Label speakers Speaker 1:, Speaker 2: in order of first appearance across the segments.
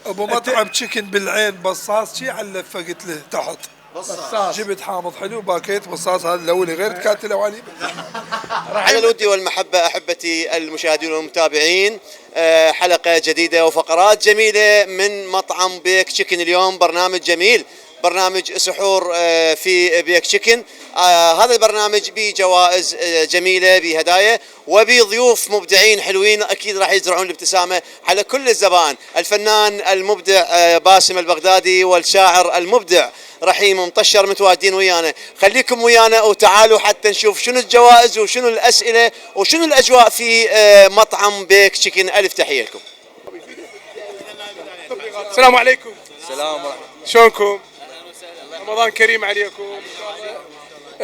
Speaker 1: ابو مطعم تشيكن بالعين بصاص شي علق فقت له تحت بصاص. جبت حامض حلو باكيت بصاص هذا الاولي غير كاتله علي.
Speaker 2: على الود والمحبة أحبتي المشاهدين والمتابعين، حلقة جديدة وفقرات جميلة من مطعم بيك تشيكن. اليوم برنامج جميل، برنامج سحور في بيك تشيكن. هذا البرنامج بجوائز جميلة، بهدايا، وبضيوف مبدعين حلوين أكيد راح يزرعون الابتسامة على كل الزبائن. الفنان المبدع باسم البغدادي والشاعر المبدع رحيم مطشر متواجدين ويانا. خليكم ويانا وتعالوا حتى نشوف شنو الجوائز وشنو الأسئلة وشنو الأجواء في مطعم بيك تشيكن. ألف تحية لكم.
Speaker 3: السلام عليكم.
Speaker 4: السلام ورحمة الله.
Speaker 3: شلونكم؟ رمضان كريم عليكم.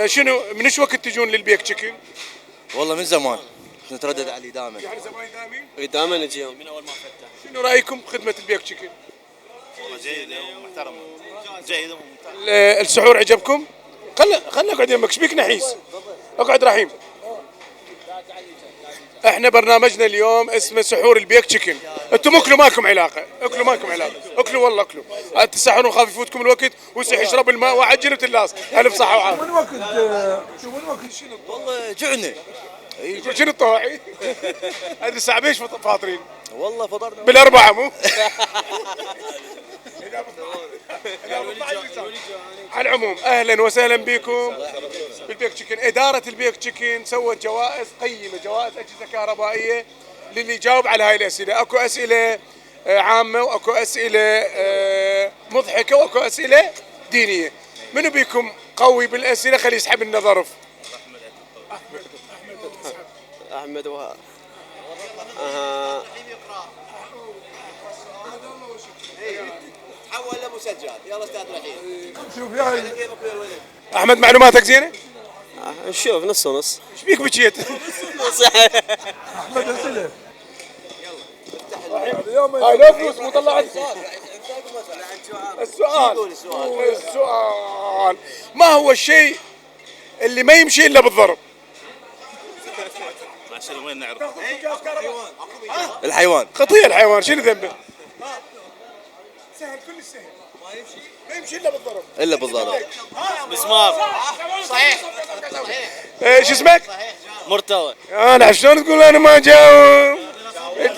Speaker 3: شنو من ايش وقت تجون للبيك تشيكن؟
Speaker 4: والله من زمان نتردد عليه دائما.
Speaker 3: يعني زباين دائمين؟
Speaker 4: اي دائما نجيهم من اول ما فتح.
Speaker 3: شنو رايكم بخدمه البيك تشيكن؟
Speaker 5: والله جيدة ومحترمة. جيدة وممتازة.
Speaker 3: السحور عجبكم؟ خلنا نقعد يمك، ايش بيك نحيس؟ اقعد رحيم. احنا برنامجنا اليوم اسمه سحور البيك تشيكن. انتم اكلوا مالكم علاقه، اكلوا مالكم علاقه، اكلوا والله اكلوا. تسحرون خاف يفوتكم الوقت ويصيح يشرب الماء وعجل وتلاص. الف صحه وعافيه.
Speaker 1: من وقت شو من وقت شنو
Speaker 4: والله جعنا.
Speaker 3: شنو الطواعي؟ هذه الساعه بيش فاطرين؟
Speaker 4: والله فطرنا
Speaker 3: بالاربعه مو؟ على العموم اهلا وسهلا بكم بالبيك تشيكن. اداره البيك تشيكن سوت جوائز قيمه، جوائز اجهزه كهربائيه للي يجاوب على هاي الاسئله. اكو اسئله عامه واكو اسئله مضحكه واكو اسئله دينيه. منو بيكم قوي بالاسئله خليه يسحب لنا ظرف؟
Speaker 4: احمد وهاب.
Speaker 2: حول لابو سجاد. يلا استاذ رحيم.
Speaker 1: شوف يا
Speaker 3: احمد معلوماتك زينه؟
Speaker 4: نشوف نص ونص.
Speaker 3: ايش بيك بكيت؟
Speaker 1: احمد اسئله
Speaker 3: هاي لا فلوس مو طلعت. السؤال ما هو الشيء اللي ما يمشي الا بالضرب؟
Speaker 5: عشان وين نعرف؟
Speaker 4: الحيوان.
Speaker 3: خطيه الحيوان، شنو ذنبه؟ سهل كل سهل. ما يمشي الا بالضرب.
Speaker 4: الا بالضرب.
Speaker 5: مسمار.
Speaker 2: صحيح.
Speaker 3: ايش اسمك؟
Speaker 5: مرتوى.
Speaker 3: انا شلون تقول انا ما جاوب؟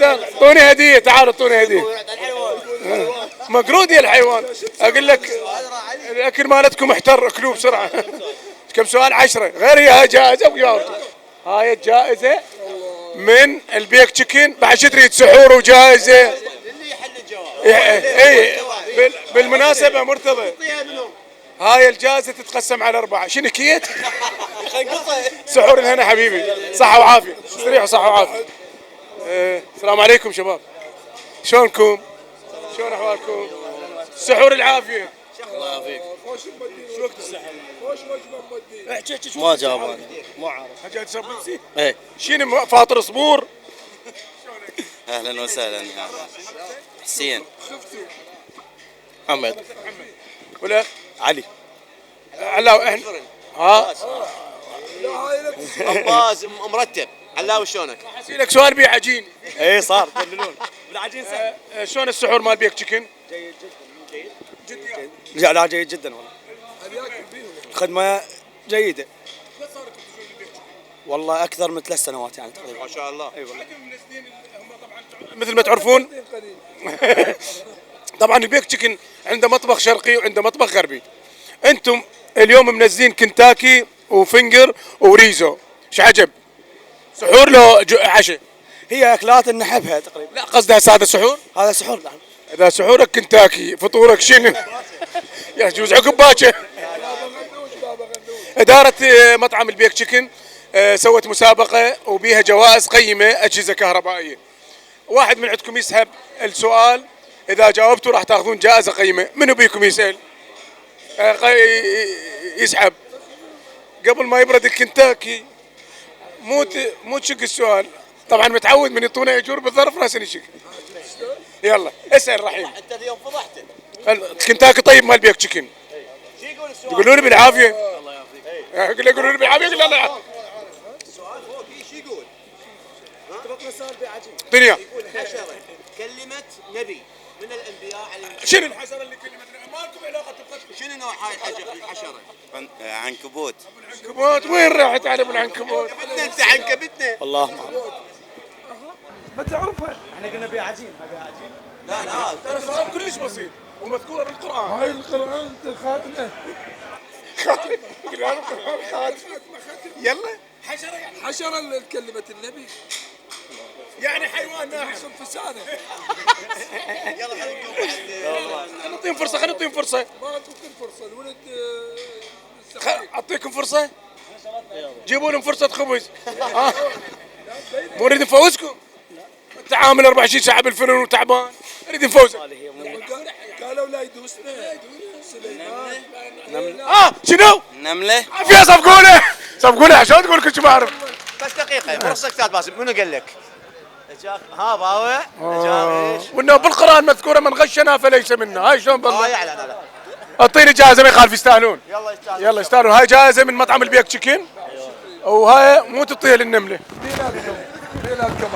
Speaker 3: اعطوني هديه، تعالوا اعطوني هديه. مقرود يا الحيوان. اقول لك الاكل مالتكم احتر، اكلوه بسرعه. كم سؤال؟ 10 غير هي جائزه وجاوبتوا. هاي الجائزه من البيك تشيكن. بعد شو تريد؟ سحور وجائزه.
Speaker 2: اللي يحل الجواب.
Speaker 3: اي بالمناسبه مرتضى، هاي الجائزه تتقسم على 4. شنو كيت؟ سحور الهنا حبيبي، صحه وعافيه، استريحوا صحه وعافيه. السلام عليكم شباب، شلونكم؟ شلون احوالكم؟ سحور العافيه.
Speaker 4: الله يعافيك.
Speaker 3: شو وقت السحر؟ احكي
Speaker 4: ما جاوب انا.
Speaker 3: مو عارف. حاجات تشرب بنسي؟
Speaker 4: ايه.
Speaker 3: شنو فاطر صبور؟
Speaker 4: اهلا وسهلا يا حسين. محمد.
Speaker 3: ولا
Speaker 4: علي.
Speaker 3: علاوي احنا
Speaker 2: عباس مرتب. علاوي شلونك؟
Speaker 3: اسالك سؤال بيه عجين.
Speaker 4: ايه صار تدللون بالعجين سهل.
Speaker 3: شلون السحور مال بيك تشيكن؟
Speaker 4: لا جيد جدا والله. الخدمة جيدة. والله أكثر من 3 سنوات يعني تقريبا.
Speaker 2: ما شاء الله.
Speaker 4: اي والله.
Speaker 3: مثل ما تعرفون طبعا البيك تشيكن عنده مطبخ شرقي وعنده مطبخ غربي. انتم اليوم منزلين كنتاكي وفنجر وريزو، ايش عجب؟ سحور لو عشاء؟
Speaker 4: هي أكلات نحبها تقريبا.
Speaker 3: لا قصدها هذا سحور؟
Speaker 4: هذا سحور نعم.
Speaker 3: اذا سحورك كنتاكي فطورك شنو؟ يجوز عقب باكر. إدارة مطعم البيك تشيكن سوت مسابقة وبيها جوائز قيمة أجهزة كهربائية. واحد من عندكم يسحب السؤال، إذا جاوبتوا راح تاخذون جائزة قيمة. منو بيكم يسأل؟ يسحب قبل ما يبرد الكنتاكي. مو تشق السؤال. طبعا متعود من يعطونا اجور بالظرف راسا يشق. يلا اسأل رحيم.
Speaker 2: انت اليوم فضحت.
Speaker 3: الكنتاكي طيب مال بيك تشيكن.
Speaker 2: شو يقول السؤال؟
Speaker 3: يقولوا لي بالعافية. الله يعافيك. يقولوا لي بالعافية. يقول الله.
Speaker 2: السؤال فوق شو يقول؟
Speaker 3: دنيا.
Speaker 2: يقول حشرة كلمة نبي من الأنبياء عليهم.
Speaker 3: شنو الحشرة اللي كلمة مالكم علاقة بقتل؟
Speaker 2: شنو نوع هاي الحشرة؟
Speaker 5: عنكبوت.
Speaker 3: عنكبوت. وين راحت على ابو العنكبوت؟
Speaker 2: أنت عنكبتنا.
Speaker 5: الله ما
Speaker 1: ما تعرفها.
Speaker 4: احنا قلنا بيها عجين.
Speaker 3: ترى سؤال كلش بسيط ومذكورة بالقرآن.
Speaker 1: هاي القرآن خاتمه.
Speaker 3: القرآن خاتم. يلا.
Speaker 1: حشرة يعني حشرة اللي كلمة النبي.
Speaker 3: يعني حيوان ناحي.
Speaker 1: فسانة.
Speaker 2: يلا خلينا نجاوب.
Speaker 3: نعطيهم فرصة. خلينا نعطيهم فرصة.
Speaker 1: ما تعطي الفرصة الولد.
Speaker 3: أعطيكم فرصة. جيبوا لهم فرصة خبز. مو نريد نفوزكم. التعامل 24 ساعة بالفرن وتعبان. نريد نفوزك.
Speaker 1: قالوا لا يدوسنا. سليمان.
Speaker 3: شنو؟
Speaker 5: نملة.
Speaker 3: فيها صفقونة. صفقونة عشان تقول كل شيء ما أعرف.
Speaker 2: بس دقيقة فرصة أستاذ باسم منو قال لك؟ ها باوع. ايش؟
Speaker 3: وإنه بالقرآن مذكورة من غشنا فليس منا. هاي شلون بالله؟
Speaker 2: لا.
Speaker 3: اعطيني جائزة ما يخالف يستاهلون.
Speaker 2: يلا يستاهل.
Speaker 3: يلا يستاهلون. هاي جائزة من مطعم البيك تشيكن. وهاي مو تعطيها للنملة.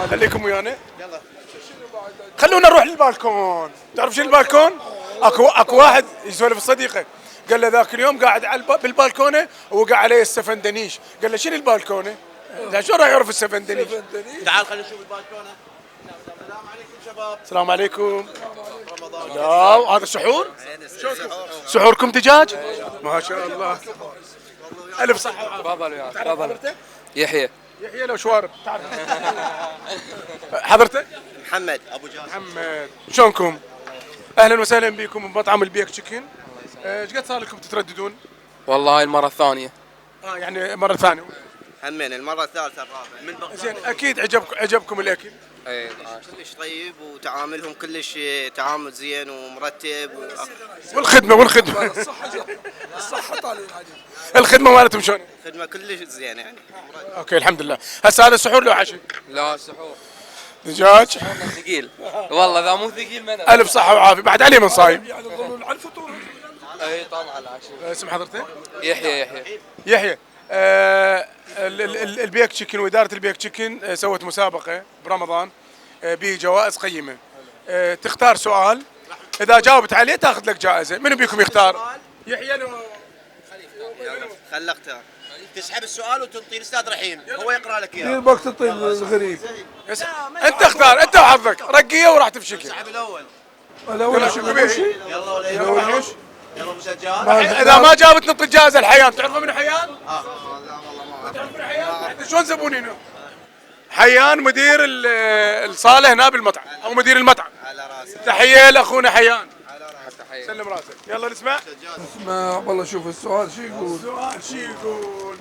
Speaker 3: خليكم ويانا.
Speaker 2: يلا.
Speaker 3: خلونا نروح للبالكون. تعرف شنو البالكون؟ اكو واحد يسولف الصديقه قال له ذاك اليوم قاعد على بالبالكونه ووقع عليه السفندنيش. قال له شنو البالكونه؟ لا شو راح يعرف السفندنيش؟
Speaker 2: تعال خلينا نشوف البالكونة. السلام عليكم شباب.
Speaker 3: السلام عليكم.
Speaker 2: رمضان.
Speaker 3: لا هذا سحور؟ سحوركم دجاج؟ ما شاء الله. الف صحه وعافيه.
Speaker 6: تفضل يا
Speaker 3: تعرف
Speaker 6: تفضل.
Speaker 3: حضرتك؟
Speaker 6: يحيى
Speaker 3: يحيى لو شوارب تعرف. حضرتك؟
Speaker 2: محمد ابو جاسم.
Speaker 3: محمد شلونكم؟ اهلا وسهلا بكم بمطعم البيك تشيكن. ايش قد صار لكم تترددون؟
Speaker 6: والله هاي المرة الثانية.
Speaker 3: يعني مرة ثانية.
Speaker 2: همين المرة الثالثة الرابعة من بغداد.
Speaker 3: زين اكيد عجبكم الاكل.
Speaker 6: اي
Speaker 2: كلش طيب وتعاملهم كلش تعامل زين ومرتب
Speaker 3: والخدمة
Speaker 1: الصحة طالعين عليه.
Speaker 3: الخدمة مالتهم شلون؟
Speaker 2: خدمة كلش زينة يعني.
Speaker 3: اوكي الحمد لله. هسه هذا سحور لو عشاء؟
Speaker 6: لا سحور
Speaker 3: دجاج.
Speaker 6: ثقيل والله ذا مو ثقيل من
Speaker 3: الف صحة وعافية. بعد عليه من صايم.
Speaker 1: يعني يظلون على الفطور.
Speaker 6: اي طبعا العشاء.
Speaker 3: اسم حضرتك؟
Speaker 6: يحيى
Speaker 3: يحيى. البيك تشيكن وإدارة البيك تشيكن سوت مسابقة برمضان بجوائز قيمة. تختار سؤال إذا جاوبت عليه تاخذ لك جائزة. منو بيكم يختار؟ يحيى لو
Speaker 2: خل اختار. تسحب السؤال وتنطي الاستاذ رحيم هو يقرا لك
Speaker 1: في
Speaker 2: اياه.
Speaker 1: الوقت تطيب الغريب.
Speaker 3: انت اختار انت وحظك رقيه وراح تفشكل.
Speaker 2: اسحب الاول.
Speaker 1: ولا شو بيشي؟
Speaker 2: يلا ولا
Speaker 1: ولا شو؟
Speaker 2: يلا ابو سجاد.
Speaker 3: اذا ما جاوبت نعطي الجائزه الحيان. تعرفوا من حيان؟ تعرف من حيان؟ شلون زبونينه؟ حيان مدير الصاله هنا بالمطعم او مدير المطعم.
Speaker 2: على راسي.
Speaker 3: تحيه لاخونا حيان. سلم راسك. يلا نسمع.
Speaker 1: اسمع والله شوف السؤال شو يقول.
Speaker 3: السؤال شو يقول؟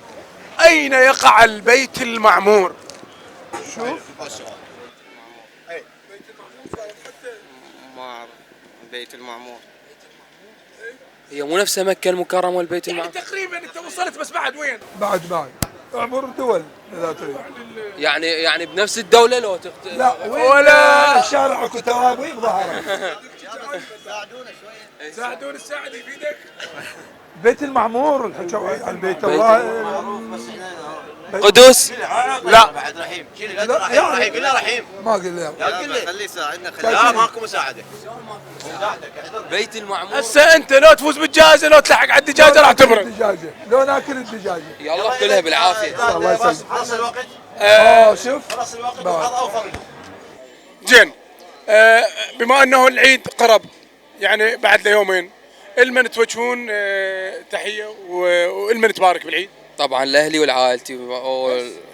Speaker 3: اين يقع البيت المعمور؟
Speaker 1: شوف.
Speaker 2: ما اعرف البيت المعمور.
Speaker 6: هي مو نفسها مكة المكرمة والبيت
Speaker 3: يعني
Speaker 6: المعمور.
Speaker 3: تقريبا انت وصلت بس بعد وين؟
Speaker 1: بعد اعبر دول اذا تريد.
Speaker 6: يعني بنفس الدولة لو
Speaker 1: لا
Speaker 3: ولا
Speaker 1: الشارع اكو توابيق ظهرت.
Speaker 3: ساعدون الساعد يفيدك.
Speaker 1: بيت المعمور الحكوا عن بيت الله.
Speaker 6: قدس.
Speaker 3: لا
Speaker 2: بعد رحيم.
Speaker 1: يعني
Speaker 2: قل له رحيم.
Speaker 1: ما قل لي
Speaker 2: خليه يساعدنا لا ماكو مساعده.
Speaker 6: بيت المعمور.
Speaker 3: هسه انت لو تفوز بالجائزه لو تلحق على الدجاجه راح تبرد.
Speaker 1: الدجاجة لو ناكل الدجاجة.
Speaker 6: يلا كلها بالعافية.
Speaker 1: الله يسلمك.
Speaker 2: خلص الوقت.
Speaker 1: شوف.
Speaker 2: خلص الوقت وحظ اوفر.
Speaker 3: زين بما انه العيد قرب يعني بعد ليومين المن توجهون تحيه والمن تبارك بالعيد.
Speaker 6: طبعا لأهلي ولعائلتي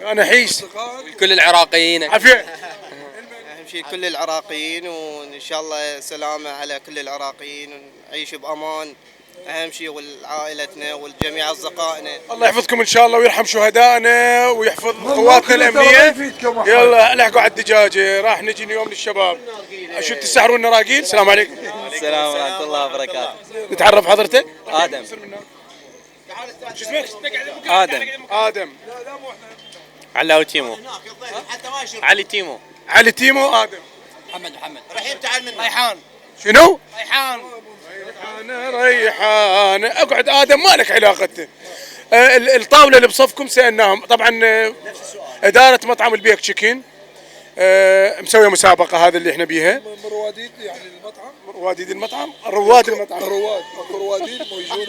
Speaker 3: انا حيس
Speaker 6: ولكل العراقيين.
Speaker 3: عافيه.
Speaker 2: اهم شيء كل العراقيين وان شاء الله سلامه على كل العراقيين ونعيش بامان. اهم شيء والعائلتنا والجميع اصدقائنا.
Speaker 3: الله يحفظكم ان شاء الله ويرحم شهدائنا ويحفظ قواتنا الامنيه. يلا لحقوا على الدجاجه راح نجي اليوم للشباب. شو تسحرون نراقيل؟ السلام عليكم.
Speaker 5: السلام ورحمة الله وبركاته.
Speaker 3: نتعرف حضرتك؟
Speaker 5: آدم.
Speaker 3: شو اسمك؟
Speaker 5: آدم. علاوي تيمو. علي تيمو.
Speaker 3: علي تيمو آدم.
Speaker 5: محمد.
Speaker 2: رحيم تعال منا.
Speaker 5: ريحان.
Speaker 3: شنو؟
Speaker 5: ريحان.
Speaker 3: ريحان اقعد آدم ما لك علاقته. الطاولة اللي بصفكم سألناهم طبعا إدارة مطعم البيك تشيكن مسويه مسابقه هذا اللي احنا بيها.
Speaker 1: رواديد يعني المطعم.
Speaker 3: رواديد المطعم، رواد المطعم.
Speaker 1: رواد رواديد موجودين.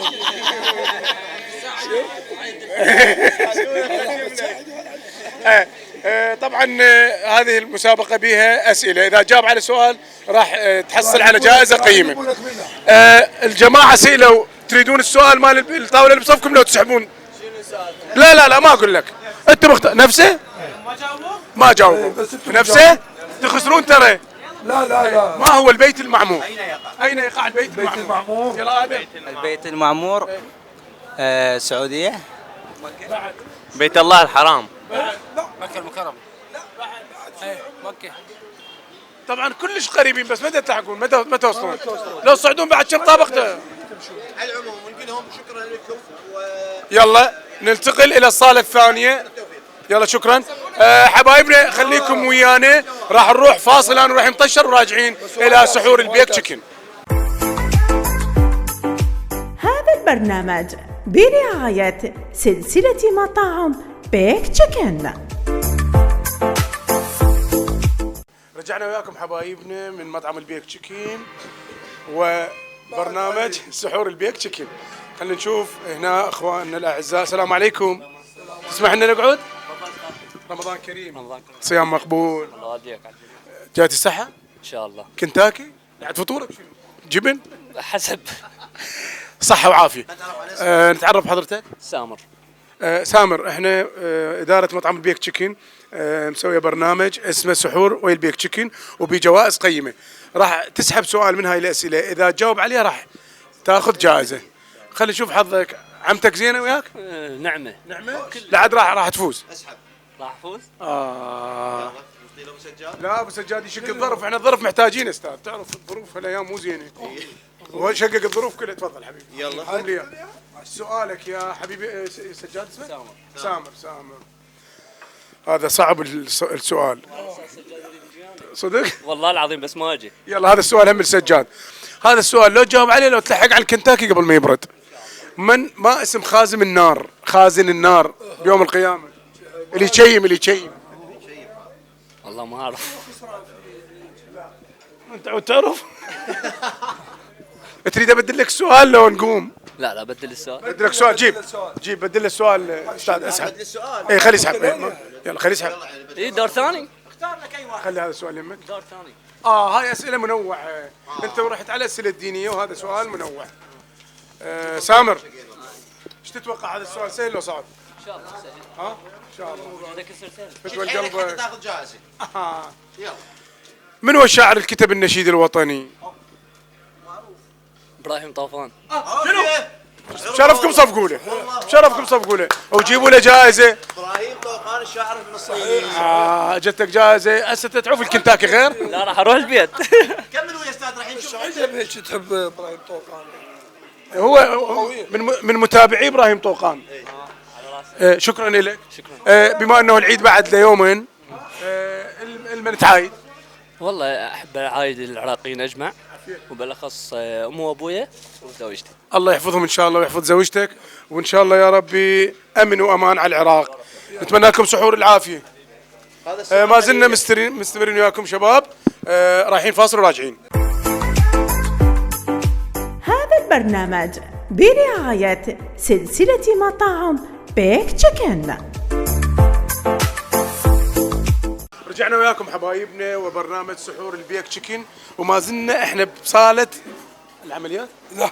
Speaker 3: طبعا هذه المسابقه بيها اسئله، اذا جاب على سؤال راح تحصل على جائزه قيمه. الجماعه سئلوا تريدون السؤال مال الطاوله اللي بصفكم لو تسحبون؟ لا ما اقول لك، انت نفسه ما جاوبوا نفسه تخسرون ترى.
Speaker 1: لا
Speaker 3: ما هو البيت المعمور؟ اين يقع البيت المعمور؟ يلا
Speaker 7: البيت المعمور السعودية.
Speaker 5: بيت الله الحرام.
Speaker 6: مكة المكرمة. مكة.
Speaker 3: طبعا كلش قريبين بس متى تلحقون؟ متى توصلون؟ لو تصعدون بعد كم طابق
Speaker 2: على العموم نقول لهم شكرا لكم
Speaker 3: يلا ننتقل الى الصاله الثانيه. يلا شكرا. حبايبنا خليكم ويانا، راح نروح فاصل الان وراح نطشر وراجعين الى سحور البيك تشيكن.
Speaker 8: هذا البرنامج برعاية سلسلة مطاعم بيك تشيكن.
Speaker 3: رجعنا وياكم حبايبنا من مطعم البيك تشيكن وبرنامج سحور البيك تشيكن. خلينا نشوف هنا اخواننا الاعزاء. السلام عليكم. تسمح لنا نقعد؟ رمضان كريم. صيام مقبول.
Speaker 6: الله يوديك.
Speaker 3: جات الصحة؟
Speaker 6: ان شاء الله.
Speaker 3: كنتاكي؟ بعد فطورك شنو؟ جبن؟
Speaker 6: حسب.
Speaker 3: صحة وعافية. نتعرف حضرتك؟
Speaker 6: سامر.
Speaker 3: سامر، احنا إدارة مطعم البيك تشيكن مسوية برنامج اسمه سحور ويا البيك تشيكن وبجوائز قيمة. راح تسحب سؤال من هاي الأسئلة، إذا تجاوب عليها راح تاخذ جائزة. خلي نشوف حظك. عمتك زينة وياك؟
Speaker 6: نعمة.
Speaker 3: لا عاد راح تفوز.
Speaker 6: راح افوز؟
Speaker 3: لا ابو سجاد يشق الظرف، احنا الظرف محتاجين استاذ، تعرف الظروف هالايام مو زينه. هو شقق الظروف كلها. تفضل حبيبي. يلا سؤالك يا حبيبي. سجاد اسمه؟ سامر. هذا صعب السؤال صدق؟
Speaker 6: والله العظيم بس ما اجي.
Speaker 3: يلا هذا السؤال هم السجاد. هذا السؤال لو تجاوب عليه لو تلحق على الكنتاكي قبل ما يبرد. ما اسم خازن النار بيوم القيامه؟ اللي يشيم.
Speaker 6: والله ما اعرف.
Speaker 3: انت تعرف؟ تريد ابدل لك السؤال لو نقوم؟
Speaker 6: لا بدل السؤال.
Speaker 3: بدل لك سؤال. جيب بدل السؤال استاذ. اسحب. اي خلي يسحب. يلا خلي يسحب.
Speaker 6: دور ثاني.
Speaker 3: خلي هذا السؤال يمك.
Speaker 6: دور ثاني.
Speaker 3: هاي اسئله منوعه. انت رحت على الاسئله الدينيه وهذا سؤال منوع. سامر، ايش تتوقع هذا السؤال سهل لو صعب؟
Speaker 6: ان شاء الله سهل.
Speaker 3: ان شاء الله.
Speaker 6: اذا كسر سهل.
Speaker 3: فتوى قلبك.
Speaker 2: تاخذ جائزة.
Speaker 3: يلا. من هو الشاعر اللي كتب النشيد الوطني؟
Speaker 6: ابراهيم طوفان.
Speaker 3: شنو؟ شرفكم صفقوا له وجيبوا له جائزه.
Speaker 2: ابراهيم طوفان الشاعر الفلسطيني.
Speaker 3: جتك جائزه. هسه تعرف الكنتاكي غير؟
Speaker 6: لا راح اروح البيت.
Speaker 2: كملوا يا استاذ راح نشوف.
Speaker 1: عجب هيك تحب ابراهيم طوفان.
Speaker 3: هو من متابعي ابراهيم طوقان. شكرا لك. بما انه العيد بعد ليومين المن تعايد؟
Speaker 6: والله احب اعايد العراقيين اجمع وبالاخص امي وابويا وزوجتي.
Speaker 3: الله يحفظهم ان شاء الله ويحفظ زوجتك، وان شاء الله يا ربي امن وامان على العراق. نتمنى لكم سحور العافيه. ما زلنا مستمرين وياكم شباب. رايحين فاصل وراجعين.
Speaker 8: هذا البرنامج برعاية سلسلة مطاعم بيك تشيكن.
Speaker 3: رجعنا وياكم حبايبنا وبرنامج سحور البيك تشيكن، وما زلنا احنا بصالة العمليات؟ لا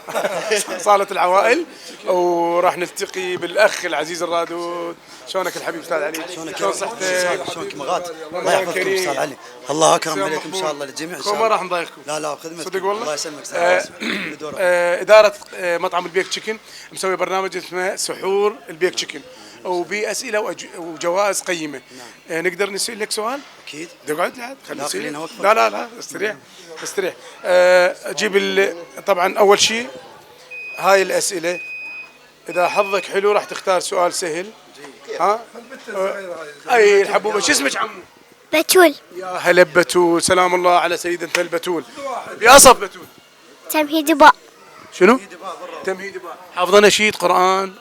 Speaker 3: صالة العوائل، وراح نلتقي بالاخ العزيز الرادود. شلونك الحبيب استاذ علي؟ شلون صحتك؟
Speaker 9: شلونك مغاد؟ الله يحفظكم استاذ علي. الله اكرم عليكم ان شاء الله للجميع.
Speaker 3: ما راح نضايقكم.
Speaker 9: لا بخدمتكم.
Speaker 3: صدق والله.
Speaker 9: الله يسلمك
Speaker 3: إدارة مطعم البيك تشيكن مسوي برنامج اسمه سحور البيك تشيكن، وبأسئلة وجوائز قيمة. نقدر نسأل لك سؤال؟
Speaker 9: اكيد.
Speaker 3: تقعد لا خلينا
Speaker 9: وقفة.
Speaker 3: لا استريح. اجيب طبعا اول شيء هاي الأسئلة، إذا حظك حلو راح تختار سؤال سهل. اي الحبوبة. شو اسمك عمو؟
Speaker 10: بتول.
Speaker 3: يا هلا بتول. سلام الله على سيدتنا البتول. بأصف بتول.
Speaker 10: تمهيد باء.
Speaker 3: شنو؟ تمهيد باء. حافظة نشيد قرآن؟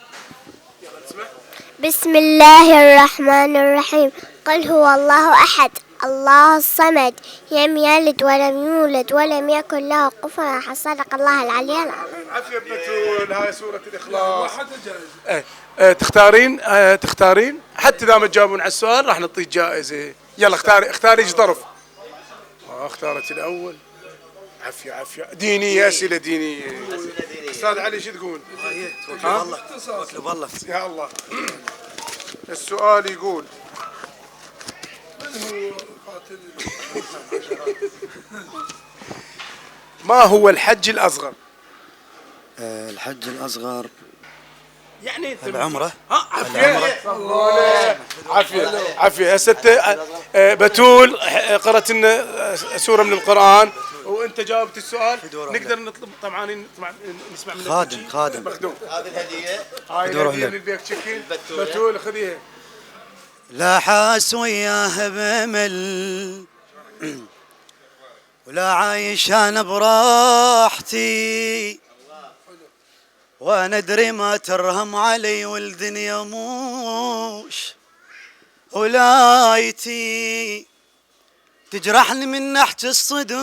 Speaker 10: بسم الله الرحمن الرحيم. قل هو الله أحد الله الصمد لم يلد ولم يولد ولم يكن له كفوا أحد. صدق الله العلي العظيم.
Speaker 3: عافية بتول. هاي سورة الإخلاص. تختارين حتى إذا ما تجاوبون على السؤال راح نعطيك جائزة. يلا اختاري ايش ظرف. اختارت الأول. عافية دينية، أسئلة دينية. أستاذ علي شو تقول؟
Speaker 9: توكل بالله.
Speaker 3: يا الله. السؤال يقول ما هو الحج الأصغر؟
Speaker 9: الحج الأصغر
Speaker 3: يعني
Speaker 9: العمرة.
Speaker 3: عافية هسه بتول قرأت لنا سورة من القرآن وانت جاوبت السؤال. نقدر نطلب طبعا نسمع من
Speaker 9: خادم
Speaker 2: هذه الهدية.
Speaker 3: هاي الهدية للبيك تشيكن. بتول خذيها.
Speaker 9: لا حاس وياه بمل ولا عايش انا براحتي وانا ادري ما ترهم علي والدنيا موش ولايتي تجرحني من نحت الصدوق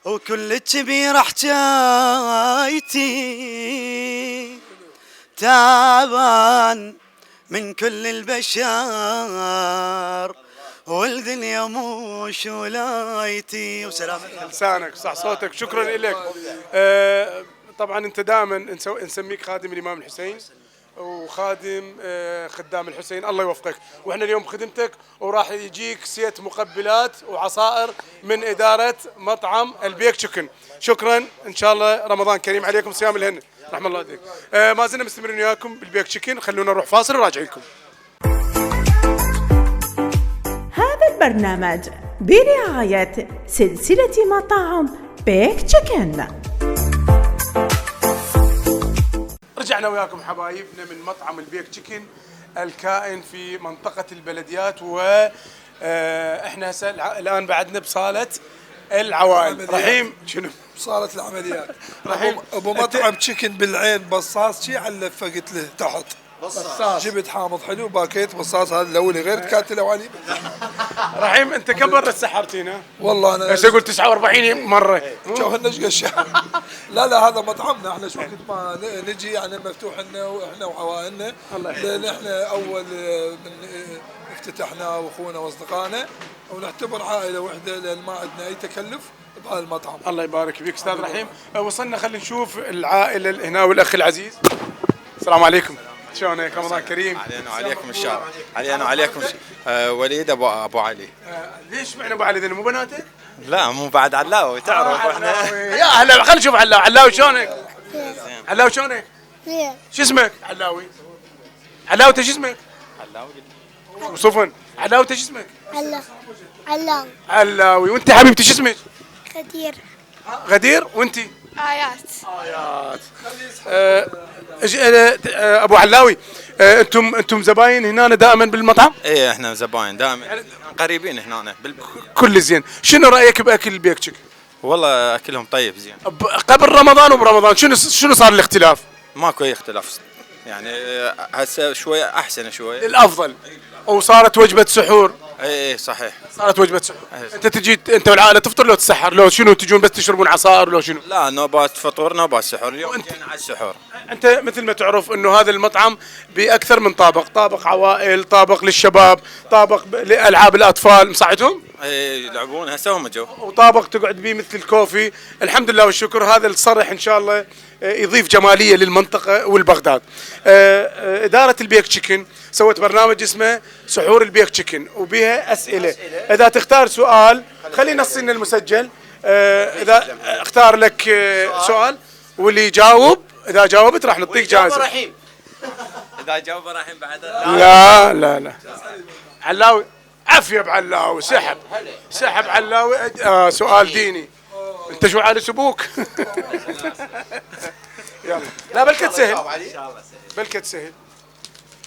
Speaker 9: وكل كبير حجايتي تعبان من كل البشر والدنيا موش ولايتي. وسلام
Speaker 3: لسانك صح صوتك. شكرا لك. طبعا انت دائما نسميك خادم الامام الحسين وخادم خدام الحسين. الله يوفقك. واحنا اليوم بخدمتك وراح يجيك سيت مقبلات وعصائر من اداره مطعم البيك تشيكن. شكرا. ان شاء الله رمضان كريم عليكم. صيام الهن رحم الله عليك. ما زلنا مستمرين وياكم بالبيك تشيكن. خلونا نروح فاصل وراجع لكم.
Speaker 8: هذا البرنامج برعاية سلسلة مطاعم بيك تشيكن.
Speaker 3: رجعنا وياكم حبايبنا من مطعم البيك تشيكن الكائن في منطقة البلديات احنا هسه الآن بعدنا بصالة العوائل. رحيم شنو؟
Speaker 1: صارت العمليات. رحيم ابو مطعم تشيكن بالعين بصاص شي علفه قلت له تحت بصاص. جبت حامض حلو باكيت بصاص هذا الاولي غير كاتله علي.
Speaker 3: رحيم انت كم مره تسحرتينا؟
Speaker 1: والله انا
Speaker 3: بس اقول 49 مره.
Speaker 1: شوف ايش قشة. لا هذا مطعمنا احنا شو وقت ما نجي يعني مفتوح لنا واحنا وعوائلنا لان احنا اول من افتتحنا واخونا واصدقائنا ونعتبر عائله وحده لان ما عندنا اي تكلف بهذا المطعم.
Speaker 3: الله يبارك فيك استاذ رحيم. وصلنا خلينا نشوف العائله هنا والاخ العزيز. السلام عليكم. شلونك؟ رمضان كريم.
Speaker 5: علينا وعليكم الشهر. علينا وعليكم وليد ابو علي.
Speaker 3: ليش معنى ابو علي ذي مو بناتك؟
Speaker 5: لا مو بعد علاوي تعرف احنا.
Speaker 3: يا هلا خلينا نشوف علاوي شلونك؟ علاوي شلونك؟ شو اسمك؟ علاوي انت شو اسمك؟ صفن. علاوي انت شو اسمك؟ علاوي. وانت حبيبتي شو اسمك؟ غدير. وانت؟ آيات. ابو علاوي انتم زباين هنا دائما بالمطعم؟
Speaker 5: ايه احنا زباين دائما قريبين هنا
Speaker 3: كل زين. شنو رايك باكل البيك تشيكن؟
Speaker 5: والله اكلهم طيب زين.
Speaker 3: قبل رمضان وبرمضان شنو صار الاختلاف؟
Speaker 5: ماكو اي اختلاف يعني هسه شوي احسن شوي
Speaker 3: الافضل. وصارت وجبه سحور.
Speaker 5: ايه صحيح
Speaker 3: صارت وجبه سحور. انت تجي انت والعائله تفطر لو تسحر لو شنو تجون بس تشربون عصائر لو شنو؟
Speaker 5: لا نوبات فطور نوبات سحور. اليوم انت على السحور.
Speaker 3: انت مثل ما تعرف انه هذا المطعم باكثر من طابق عوائل، طابق للشباب، طابق لالعاب الاطفال. مصعدهم؟
Speaker 5: ايه يلعبون هسه هم جو.
Speaker 3: وطابق تقعد به مثل الكوفي. الحمد لله والشكر. هذا الصرح ان شاء الله يضيف جماليه للمنطقه والبغداد. اداره البيك تشيكن سوت برنامج اسمه سحور البيك تشيكن وبها اسئله. اذا تختار سؤال خلينا نصينا المسجل. اذا اختار لك سؤال واللي يجاوب اذا جاوبت راح نعطيك جائزه.
Speaker 5: اذا جاوب رحيم بعد.
Speaker 3: لا علاوي. عافيه بعلاوي. سحب علاوي. سؤال ديني. انت شو عالي سبوك؟ يلا. لا بلكت سهل.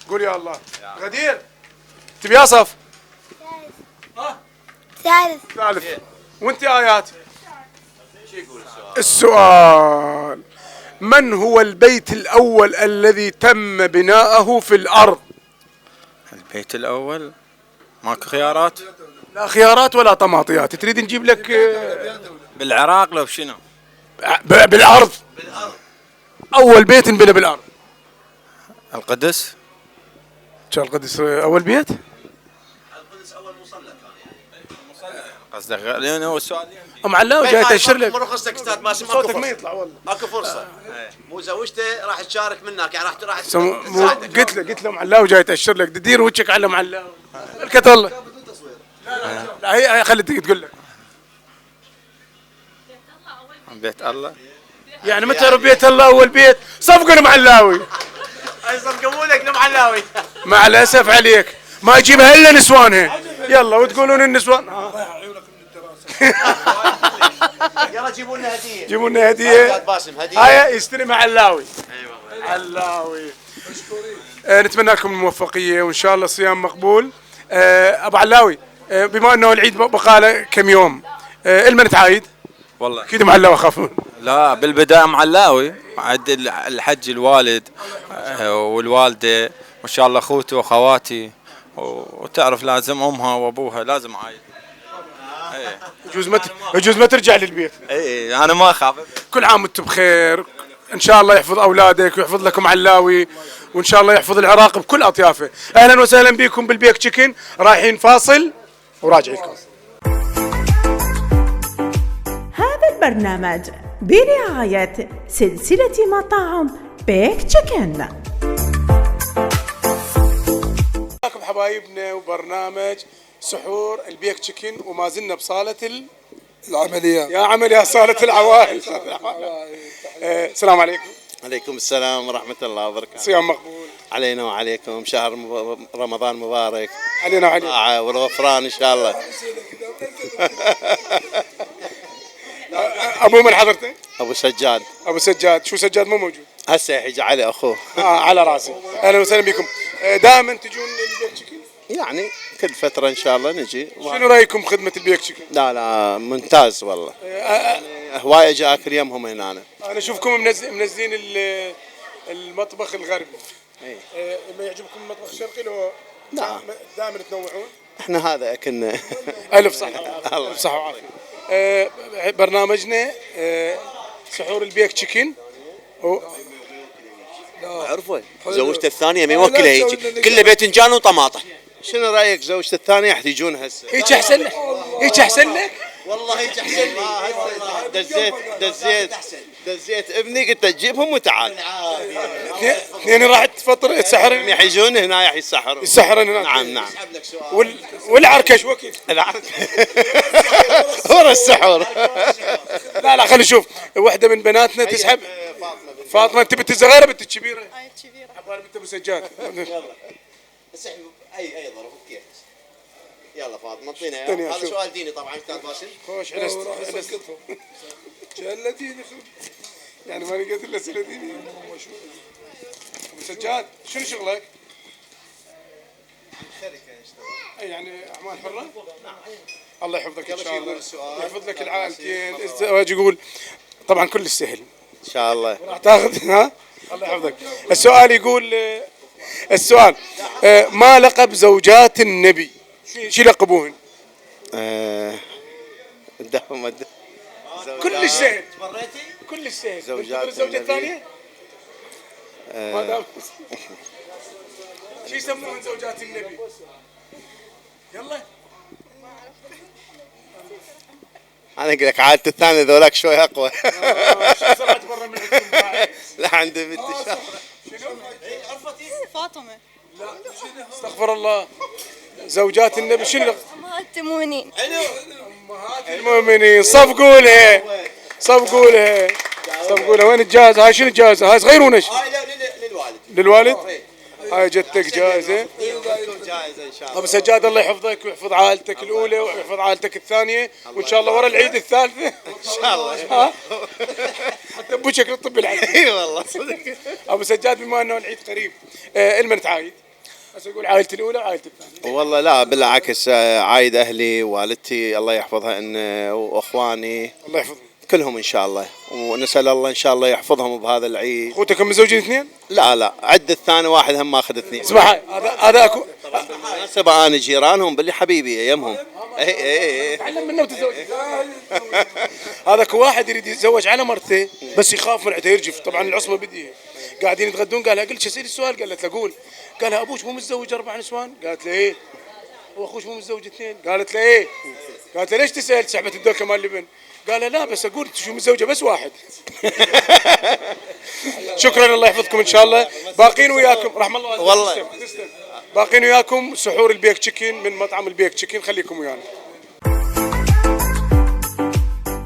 Speaker 3: قول يا الله. غدير تبي اصف؟ ثالث. وانت آيات؟ السؤال من هو البيت الأول الذي تم بناؤه في الأرض؟
Speaker 5: البيت الأول ماكو خيارات؟
Speaker 3: لا خيارات ولا طماطيات، تريد نجيب لك
Speaker 5: بالعراق لو شنو؟
Speaker 3: بالارض. اول بيت انبنى بالارض.
Speaker 5: القدس.
Speaker 3: كان القدس اول بيت؟
Speaker 2: القدس اول مصلى كان يعني.
Speaker 5: قصدك لان هو السؤال
Speaker 3: ام علاوي جاي تاشر لك.
Speaker 2: مرخصتك استاذ باسم،
Speaker 3: صوتك ما يطلع والله.
Speaker 2: اكو فرصه. مو زوجته راح تشارك منك يعني راح
Speaker 3: قلت له ام علاوي جاي تاشر لك، دير وجهك على ام علاوي. الكت والله. لا هي خلي تقول لك.
Speaker 5: بيت الله.
Speaker 3: يعني متى بيت الله اول بيت؟ صفقوا ام علاوي.
Speaker 2: يصفقوا لك ام علاوي.
Speaker 3: مع الاسف عليك ما يجيبها الا نسوانها. يلا وتقولون النسوان.
Speaker 2: يلا جيبوا لنا هديه.
Speaker 3: جيبوا لنا هديه.
Speaker 2: باسم هديه.
Speaker 3: هاي يستلمها علاوي.
Speaker 2: ايوه
Speaker 3: علاوي. نتمنى لكم الموفقيه وان شاء الله صيام مقبول. ابو علاوي بما انه العيد بقاله كم يوم، المن تعايد؟
Speaker 5: والله
Speaker 3: اكيد معلاوي اخافون.
Speaker 5: لا بالبدايه معلاوي عد الحج الوالد والوالده وان شاء الله اخوتي واخواتي، وتعرف لازم امها وابوها لازم عايد.
Speaker 3: يجوز ما ترجع للبيت.
Speaker 5: اي انا ما اخاف.
Speaker 3: كل عام وانتم بخير، ان شاء الله يحفظ اولادك ويحفظ لكم علاوي، وان شاء الله يحفظ العراق بكل اطيافه. اهلا وسهلا بكم بالبيك تشيكن، رايحين فاصل وراجع لكم.
Speaker 8: هذا البرنامج برعاية سلسلة مطاعم بيك تشيكن.
Speaker 3: معكم حبايبنا وبرنامج سحور البيك تشيكن، وما زلنا بصالة
Speaker 1: العمليات.
Speaker 3: يا عمل يا صالة العوائل. السلام عليكم.
Speaker 2: عليكم السلام ورحمه الله وبركاته.
Speaker 3: صيام مقبول
Speaker 2: علينا وعليكم، شهر رمضان مبارك
Speaker 3: علينا وعليكم
Speaker 2: والغفران ان شاء الله.
Speaker 3: ابو من حضرتك؟
Speaker 2: ابو سجاد.
Speaker 3: ابو سجاد. شو سجاد مو موجود؟
Speaker 2: هسه يحيي علي اخوه.
Speaker 3: على راسي. اهلا وسهلا بكم. دائما تجون للبيك تشيكن؟
Speaker 2: يعني كل فتره ان شاء الله نجي.
Speaker 3: شنو رايكم بخدمه البيك تشيكن؟
Speaker 2: لا ممتاز والله. هواي اجي اكل يمهم هنا. انا
Speaker 3: اشوفكم منزلين المطبخ الغربي. ما يعجبكم المطبخ الشرقي لو دائما تنوعون؟
Speaker 2: احنا هذا اكلنا.
Speaker 3: الف صحه. الف صحه وعافيه. برنامجنا سحور البيك تشيكن.
Speaker 2: عرفوا زوجته الثانيه ما يوكلها هيك كله باذنجان وطماطم. شنو رايك زوجته الثانيه يحتاجون هسه؟
Speaker 3: هيك احسن لك. هيك احسن لك.
Speaker 2: والله هيك احسن لي. دزيت ابني قلت تجيبهم وتعال.
Speaker 3: اثنين راح تفطر تسحرن.
Speaker 2: يحجون هنا يحيي السحر.
Speaker 3: السحرن هناك.
Speaker 2: نعم.
Speaker 3: والعركش وكيل.
Speaker 2: ورا السحور.
Speaker 3: لا خلي نشوف واحده من بناتنا تسحب. فاطمه انت بنت الصغيره بنت الكبيره؟
Speaker 11: هاي الكبيره.
Speaker 3: عبالي بنت ابو سجاد.
Speaker 2: يلا اسحب اي ظرف كيف. يلا فاطمه اعطينا هذا سؤال ديني طبعا استاذ باسم.
Speaker 3: خوش حلست. شله ديني يعني ما لقيت الا اسئله دينيه. ابو سجاد شنو شغلك؟
Speaker 2: شركه اشتغل.
Speaker 3: يعني اعمال حره؟ نعم. الله يحفظك ان شاء الله. يحفظ لك العائلتين. الزواج يقول طبعا كل سهل.
Speaker 2: ان شاء الله.
Speaker 3: راح تاخذ ها؟ الله يحفظك. السؤال يقول ما لقب زوجات النبي؟ شو لقبوهن؟
Speaker 2: الدهم
Speaker 3: كلش سهل. كلش سهل.
Speaker 2: زوجات
Speaker 3: الزوجة الثانية؟ ما دام شو يسموهن زوجات النبي؟ يلا
Speaker 2: انا اقول لك عادة الثانية ذولاك شوي اقوى.
Speaker 3: طلعت برا من
Speaker 2: لا عندي بنت شنو؟
Speaker 11: فاطمه.
Speaker 3: لا استغفر الله. زوجات النبي شنو؟
Speaker 11: امهات المؤمنين.
Speaker 3: امهات المؤمنين. صفقوا لها. صفقوا لها. صفقوا لها. وين الجائزة؟ هاي شنو الجائزة؟ هاي صغير ونش؟
Speaker 2: هاي للوالد.
Speaker 3: للوالد؟ هاي جتك جائزة.
Speaker 2: جائزة ان شاء الله.
Speaker 3: ابو سجاد الله يحفظك ويحفظ عائلتك الاولى ويحفظ عائلتك الثانيه، وان شاء الله ورا العيد الثالثه
Speaker 2: ان شاء الله.
Speaker 3: حتى بوشك للطب العيد.
Speaker 2: اي والله صدق.
Speaker 3: ابو سجاد بما انه العيد قريب المن تعايد؟ بس اقول عائلتي الاولى وعائلتي الثانيه.
Speaker 2: والله لا بالعكس عايد اهلي والدتي الله يحفظها واخواني
Speaker 3: الله يحفظهم
Speaker 2: كلهم ان شاء الله، ونسال الله ان شاء الله يحفظهم بهذا العيد.
Speaker 3: اخوتك متزوجين اثنين؟
Speaker 2: لا عد الثاني واحد هم ماخذ اثنين.
Speaker 3: اسمع هذا اكو
Speaker 2: بالمناسبة انا جيرانهم باللي حبيبي يمهم. اي
Speaker 3: تعلم منه وتزوج. هذاك واحد يريد يتزوج على مرته بس يخاف من عته يرجف، طبعا العصبه بديه. قاعدين يتغدون، قالها قلت اسالي السؤال، قالت له قول. قالها ابوش مو متزوج 4 نسوان؟ قالت له ايه. واخوش مو متزوج 2؟ قالت له ايه. قالت له ليش تسال؟ سحبت الدوكه مال اللبن. قال لا بس اقول شو متزوجه بس واحد. شكرا، الله يحفظكم ان شاء الله. باقين وياكم رحم الله
Speaker 2: والله.
Speaker 3: تسلم. باقين وياكم سحور البيك تشيكن من مطعم البيك تشيكن، خليكم ويانا.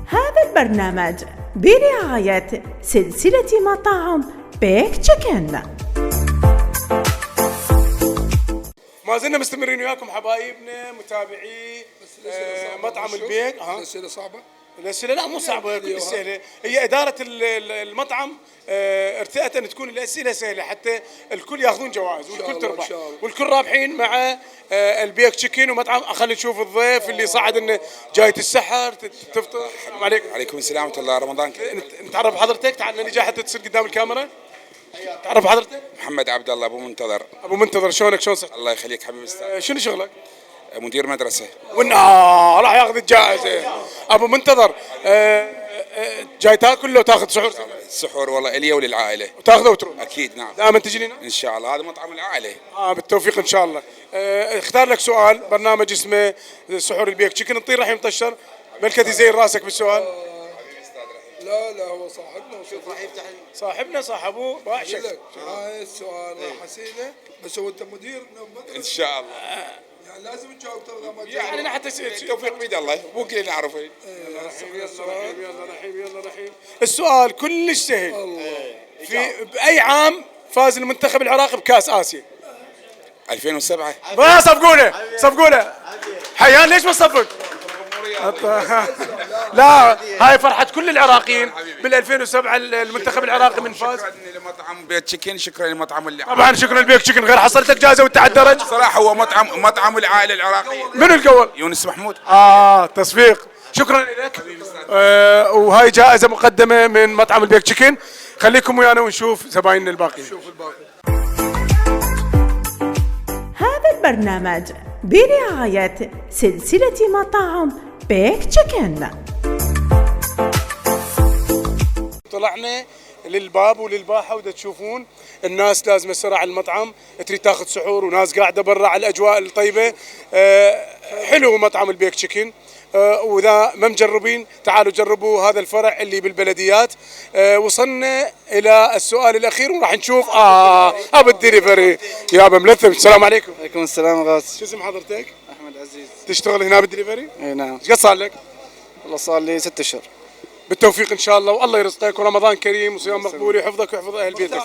Speaker 8: هذا البرنامج برعاية سلسلة مطاعم بيك تشيكن.
Speaker 3: ما زلنا مستمرين وياكم حبايبنا متابعي مطعم البيك.
Speaker 1: الأسئلة صعبة؟
Speaker 3: الأسئلة لا مو صعبة، كل سهلة. هي إدارة المطعم ارتأت أن تكون الأسئلة سهلة حتى الكل ياخذون جوائز والكل تربح والكل رابحين مع البيك تشيكن ومطعم. خلينا نشوف الضيف اللي صعد انه جاي تتسحر تفطر. السلام عليكم.
Speaker 11: عليكم السلام ورحمة الله. رمضان كريم.
Speaker 3: نتعرف حضرتك، تعال نجي حتى تصير قدام الكاميرا. تعرف حضرتك؟
Speaker 11: محمد عبد الله ابو منتظر.
Speaker 3: ابو منتظر، شلونك؟ شلون صحتك؟
Speaker 11: الله يخليك حبيبي استاذ.
Speaker 3: شنو شغلك؟
Speaker 11: مدير مدرسة.
Speaker 3: راح ياخذ الجائزة. ابو منتظر جاي تاكل لو تاخذ سحور؟
Speaker 11: سحور والله الي وللعائلة.
Speaker 3: وتاخذه وتروح؟
Speaker 11: اكيد نعم.
Speaker 3: دائما تجي لنا؟
Speaker 11: ان شاء الله، هذا مطعم العائلة.
Speaker 3: بالتوفيق ان شاء الله. اختار لك سؤال، برنامج اسمه سحور البيك تشيكن، نطير راح يمطشر ملكتي زين راسك بالسؤال.
Speaker 1: لا هو صاحبنا
Speaker 3: صاحبوه بعشق.
Speaker 1: هاي السؤال راح اساله بس هو انت مدير مدرسة
Speaker 11: ان شاء الله.
Speaker 1: يعني لازم تجاوب ترى.
Speaker 3: يعني انا حتى
Speaker 11: التوفيق بيد الله، مو كلنا نعرفه.
Speaker 3: يلا رحيم. السؤال كلش سهل. في باي عام فاز المنتخب العراقي بكاس اسيا؟
Speaker 11: 2007.
Speaker 3: ما صفقوله حيان، ليش ما صفق؟ لا هاي فرحة كل العراقيين بال 2007 المنتخب العراقي من فاز.
Speaker 11: شكرا لمطعم بيك تشيكن، شكرا لمطعم اللي
Speaker 3: طبعا شكرا لبيك تشيكن، غير حصلت لك جائزة وانت على الدرج.
Speaker 11: صراحة هو مطعم العائلة العراقية.
Speaker 3: منو القول؟
Speaker 11: يونس محمود.
Speaker 3: تصفيق. شكرا لك. وهاي جائزة مقدمة من مطعم البيك تشيكن. خليكم ويانا ونشوف زبايننا الباقيين.
Speaker 8: هذا البرنامج برعاية سلسلة مطاعم بيك تشيكن.
Speaker 3: طلعنا للباب وللباحة ودا تشوفون الناس لازم تسرع على المطعم، تريد تاخذ سحور، وناس قاعدة برا على الأجواء الطيبة. حلو مطعم البيك تشيكن. وإذا ما مجربين تعالوا جربوا هذا الفرع اللي بالبلديات. وصلنا إلى السؤال الأخير وراح نشوف أبو الدليفري يابا ملثم. السلام عليكم.
Speaker 12: عليكم السلام غاز.
Speaker 3: شو اسم حضرتك؟
Speaker 12: أحمد عزيز.
Speaker 3: تشتغل هنا بالدليفري؟
Speaker 12: اي نعم.
Speaker 3: ايش قد صار لك؟
Speaker 12: والله صار لي 6 أشهر.
Speaker 3: بالتوفيق ان شاء الله، والله يرزقك، ورمضان كريم وصيام مقبول ويحفظك ويحفظ اهل بيتك.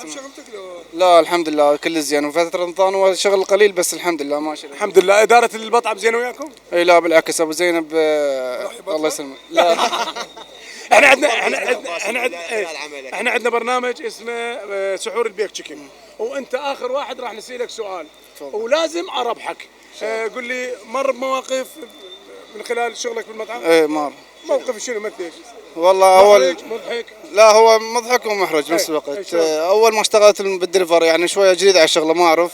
Speaker 12: لا الحمد لله كل زين، وفترة رمضان وشغل قليل بس الحمد لله ماشي.
Speaker 3: الحمد لله. إدارة المطعم زين وياكم؟
Speaker 12: اي لا بالعكس، ابو زينب الله يسلمك. لا
Speaker 3: احنا عندنا برنامج اسمه سحور البيك تشيكن، وانت اخر واحد راح نسألك سؤال ولازم اربحك. قل لي مر بمواقف من خلال شغلك بالمطعم؟
Speaker 12: ايه مر.
Speaker 3: موقف شنو مثل؟
Speaker 12: والله اول
Speaker 3: مضحك.
Speaker 12: لا هو مضحك ومحرج بنفس الوقت. اول ما اشتغلت بالدليفري يعني شويه جديد على الشغله ما اعرف،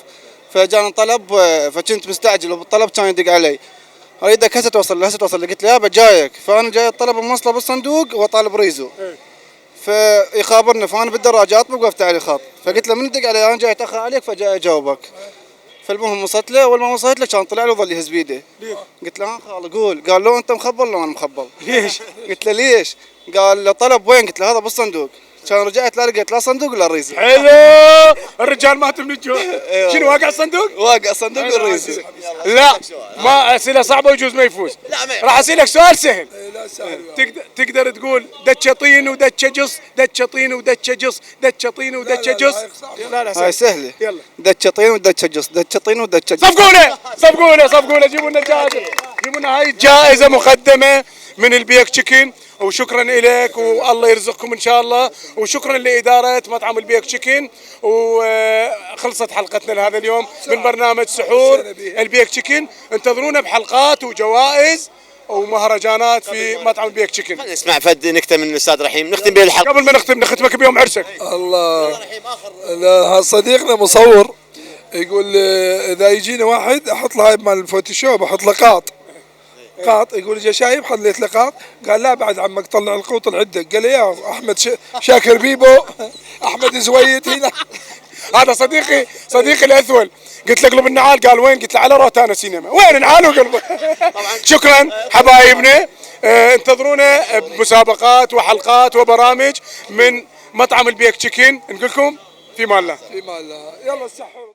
Speaker 12: فجاني طلب فكنت مستعجل وبالطلب كان يدق علي، اريدك هسه توصل قلت له يابا جايك، فانا جاي الطلب موصله بالصندوق وطالب ريزو. فيخابرني، فانا بالدراجه اطبق وافتح عليه خط، فقلت له من دق علي انا جاي اتاخر عليك فجاي اجاوبك. فالمهم وصلت له، اول ما وصلت له كان طلع له وظل يهز بيده. قلت له خال قول. قال لو انت مخبل لو انا مخبل.
Speaker 3: ليش؟
Speaker 12: قلت له ليش؟ قال له طلب وين؟ قلت له هذا بالصندوق. كان رجعت لا لقيت لا صندوق ولا ريزو.
Speaker 3: حلو. الرجال مات من الجوع. شنو واقع الصندوق؟
Speaker 12: واقع الصندوق والريزو.
Speaker 3: لا ما اسئله صعبه ويجوز ما يفوز. راح اسالك سؤال سهل. تقدر تقول دتشه طين ودتشه جص، دتشه طين ودتشه جص، دتشه طين ودتشه جص.
Speaker 12: لا هاي سهله. يلا دتشه طين ودتشه جص، دتشه طين ودتشه جص.
Speaker 3: صفقونا جيبوا لنا الجائزه، جيبوا لنا هاي جائزه مقدمه من البيك تشيكن. وشكرا لك والله يرزقكم ان شاء الله، وشكرا لاداره مطعم البيك تشيكن. وخلصت حلقتنا لهذا اليوم من برنامج سحور البيك تشيكن. انتظرونا بحلقات وجوائز ومهرجانات في مطعم البيك تشيكن.
Speaker 2: نسمع فد نكته من الاستاذ رحيم نختم به الحلقه.
Speaker 3: قبل ما نختمك بيوم عرسك.
Speaker 1: الله. صديقنا مصور يقول اذا يجينا واحد احط له هاي مال الفوتوشوب، احط له قاط يقول جا شايب حطيت له قاط، قال لا بعد عمك طلع القوط العده، قال يا احمد شاكر بيبو احمد زويد هنا.
Speaker 3: هذا صديقي الاثول، قلت له قلب النعال، قال وين؟ قلت له على روتانا سينما. وين نعال وقلب. شكرا حبايبنا، انتظرونا بمسابقات وحلقات وبرامج من مطعم البيك تشيكن. نقول لكم في مان الله.
Speaker 1: يلا السحور.